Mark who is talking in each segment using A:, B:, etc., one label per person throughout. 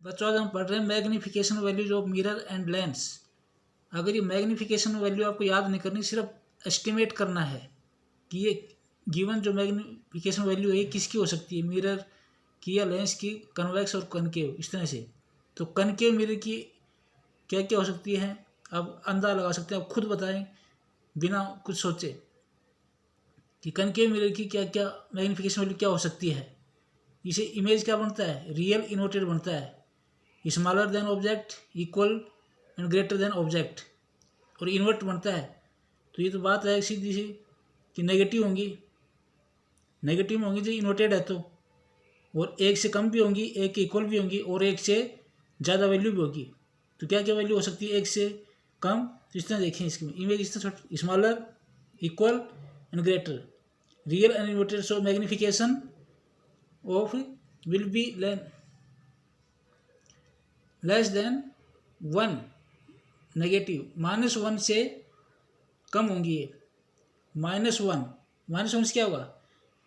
A: बच्चों आज हम पढ़ रहे हैं magnification values of mirror and lens. अगर ये मैग्नीफिकेशन वैल्यू आपको याद नहीं करनी, सिर्फ एस्टिमेट करना है कि ये गिवन जो मैग्नीफिकेशन वैल्यू है किसकी हो सकती है, मिरर की या लेंस की, कन्वेक्स और कनकेव, इस तरह से। तो कनकेव मिरर की क्या क्या हो सकती है आप अंदाजा लगा सकते हैं, आप खुद बताएं बिना कुछ सोचे कि कनकेव मिरर की क्या क्या मैग्नीफिकेशन वैल्यू क्या हो सकती है। इसे इमेज क्या बनता है, रियल इन्वर्टेड बनता है, smaller than object, equal and greater than object, और इन्वर्ट बनता है। तो ये तो बात है सीधी सी कि नेगेटिव होंगी, नेगेटिव में होंगी जो इन्वर्टेड है तो, और एक से कम भी होंगी, एक के इक्वल भी होंगी, और एक से ज़्यादा वैल्यू भी होगी। तो क्या क्या वैल्यू हो सकती है एक से कम, तो इस तरह देखें इसकी इमेज, इस तरह smaller, equal and greater, real and inverted. So magnification of will be less than 1, negative -1 से कम होंगी ये, -1 से क्या होगा,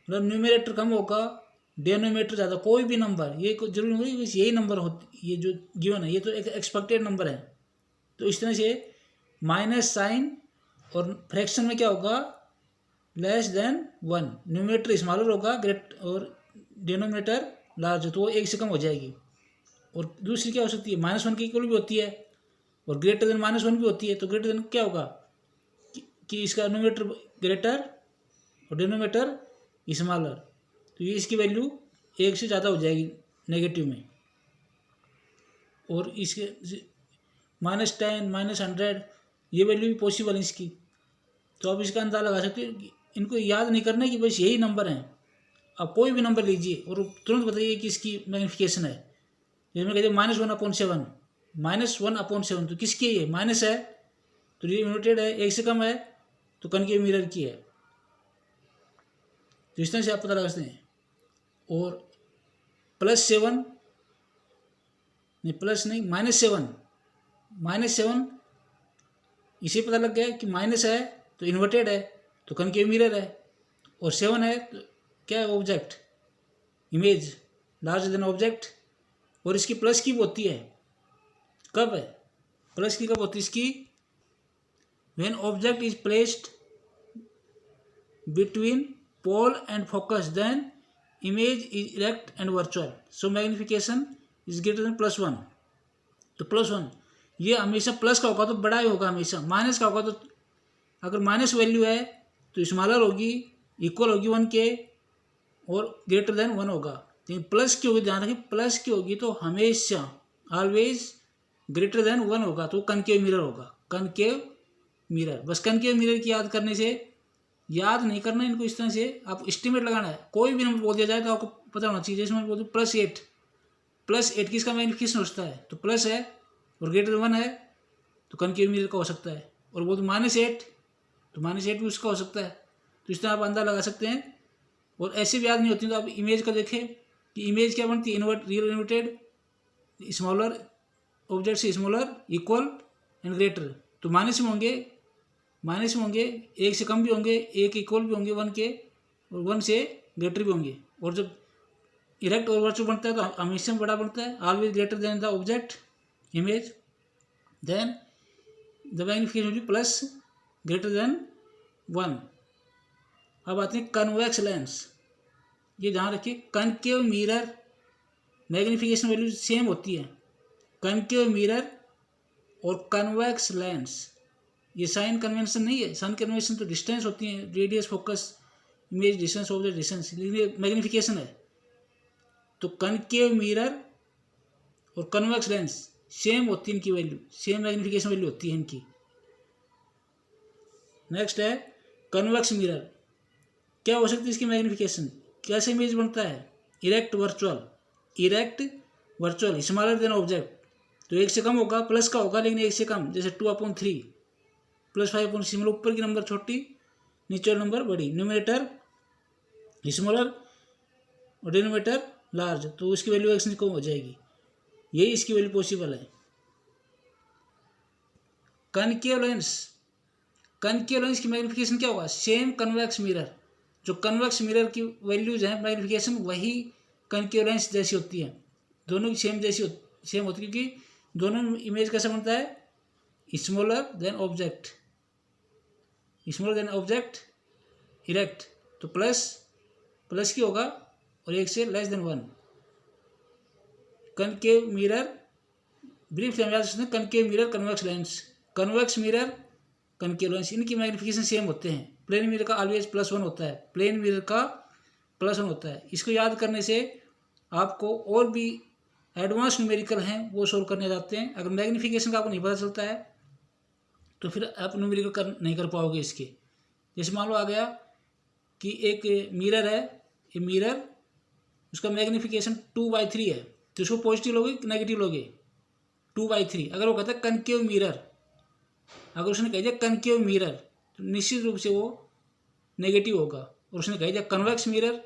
A: मतलब न्यूमरेटर कम होगा, डेनोमीटर ज़्यादा, कोई भी नंबर, ये जरूरी नहीं है यही नंबर हो, ये जो गिवन है ये तो एक एक्सपेक्टेड नंबर है। तो इस तरह से माइनस साइन, और फ्रैक्शन में क्या होगा, लेस देन 1, न्यूमरेटर स्मॉलर होगा, ग्रेट और डेनोमीटर लार्ज, तो वो 1 से कम हो जाएगी। और दूसरी क्या हो सकती है, -1 के इक्वल भी होती है, और ग्रेटर देन -1 भी होती है। तो ग्रेटर देन क्या होगा कि इसका न्यूमरेटर ग्रेटर और डिनोमिनेटर स्मॉलर, तो ये इसकी वैल्यू 1 से ज़्यादा हो जाएगी नेगेटिव में। और इसके -10, -100 ये वैल्यू भी पॉसिबल है इसकी। तो आप इसका अंदाज़ा लगा सकते हो। इनको याद नहीं करना कि बस यही नंबर हैं, आप कोई भी नंबर लीजिए और तुरंत बताइए कि इसकी मैग्नीफिकेशन है। जिसमें कहते हैं -1/7, -1/7, तो किसकी है ये, माइनस है तो ये इन्वर्टेड है, 1 से कम है तो कनकेव मिरर की है। तो इस तरह से आप पता लगा सकते हैं। और +7 नहीं, प्लस नहीं, -7 इसे पता लग गया कि माइनस है तो इन्वर्टेड है तो कनकेव मिरर है, और 7 है तो क्या है, object, image larger than object. और इसकी प्लस की होती है कब है, प्लस की कब होती है इसकी, when object is placed between pole and focus, then image is erect and virtual, so magnification is greater than +1। तो +1 ये हमेशा प्लस का होगा तो बड़ा ही होगा, हमेशा माइनस का होगा तो, अगर माइनस वैल्यू है तो स्मॉलर होगी, इक्वल होगी 1 के, और ग्रेटर देन 1 होगा। लेकिन प्लस की होगी, ध्यान रखिए प्लस की होगी तो हमेशा ऑलवेज ग्रेटर देन 1 होगा, तो कनकेव मिरर होगा, कनकेव मिरर। बस कनकेव मिरर की याद करने से, याद नहीं करना इनको, इस तरह से आप एस्टिमेट लगाना है। कोई भी नंबर बोल दिया जाए तो आपको पता होना चाहिए। जैसे मैं बोल दूँ +8 किसका मैग्नीफिकेशन होता है, तो प्लस है और ग्रेटर देन 1 है तो कनकेव मिरर का हो सकता है। और बोल दूँ -8 तो -8 भी उसका हो सकता है। तो इस तरह आप अंदाजा लगा सकते हैं। और ऐसे भी याद नहीं होती तो आप इमेज का देखें कि इमेज क्या बनती है, रियल इन्वर्टेड, स्मॉलर ऑब्जेक्ट से स्मॉलर, इक्वल एंड ग्रेटर। तो माइनस में होंगे, 1 से कम भी होंगे, 1 इक्वल भी होंगे 1 के, और 1 से ग्रेटर भी होंगे। और जब इरेक्ट और वर्चुअल बनता है तो हमेशा बड़ा बनता है, always greater than the object image, then the magnification will be plus greater than 1। अब आते हैं कन्वेक्स लेंस। ये ध्यान रखिए, concave mirror magnification value same होती है, कनकेव मिरर और कन्वेक्स लेंस। ये साइन कन्वेंशन नहीं है, साइन कन्वेंशन तो डिस्टेंस होती है, radius, focus, image, distance, object distance, ये मैग्नीफिकेशन है। तो कनकेव मिरर और कन्वेक्स लेंस सेम होती है, इनकी वैल्यू सेम मैग्नीफिकेशन वैल्यू होती है इनकी। नेक्स्ट है कन्वेक्स मिरर। क्या हो सकती है इसकी मैग्नीफिकेशन, कैसे इमेज बनता है, erect virtual, smaller than object. तो 1 से कम होगा, प्लस का होगा लेकिन 1 से कम, जैसे 2/3 +5/6, मतलब ऊपर की नंबर छोटी, नीचे नंबर बड़ी, न्यूमरेटर स्मॉलर और डिनोमिनेटर लार्ज, तो उसकी वैल्यू 1 से कम हो जाएगी। यही इसकी वैल्यू पॉसिबल है। कनकेव लेंस की मैग्नीफिकेशन क्या होगा, सेम कन्वेक्स मिरर, जो कन्वेक्स मिरर की वैल्यूज हैं मैग्नीफिकेशन वही कनकेव लेंस जैसी होती है, दोनों की सेम जैसी सेम होती है, क्योंकि दोनों इमेज कैसे बनता है, smaller than object, smaller than object erect, तो प्लस की होगा और एक से less than 1। Concave mirror, brief याद रखना, concave mirror convex lens, convex mirror concave lens, इनकी मैग्निफिकेशन सेम होते हैं। प्लेन मिरर का ऑलवेज +1 होता है, प्लेन मिरर का +1 होता है। इसको याद करने से आपको और भी एडवांस न्यूमेरिकल हैं वो सोल्व करने जाते हैं। अगर मैग्निफिकेशन का आपको नहीं पता चलता है तो फिर आप न्यूमेरिकल नहीं कर पाओगे इसके। जैसे मान लो आ गया कि एक मिरर है, ये मिरर, उसका मैग्निफिकेशन 2/3 है, तो उसको पॉजिटिव लोगे कि नेगेटिव लोगे, 2/3। अगर वो कहता है कनकेव मिरर, अगर उसने कह दिया कनकेव मिरर तो निश्चित रूप से वो नेगेटिव होगा, और उसने कह दिया कन्वेक्स मिरर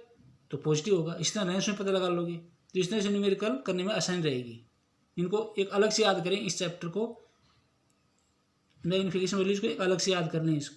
A: तो पॉजिटिव होगा। इस तरह रेंज में पता लगा लोगे, तो इस तरह से न्यूमेरिकल करने में आसानी रहेगी। इनको एक अलग से याद करें, इस चैप्टर को मैग्निफिकेशन वैल्यूज को एक अलग से याद कर लें इसको।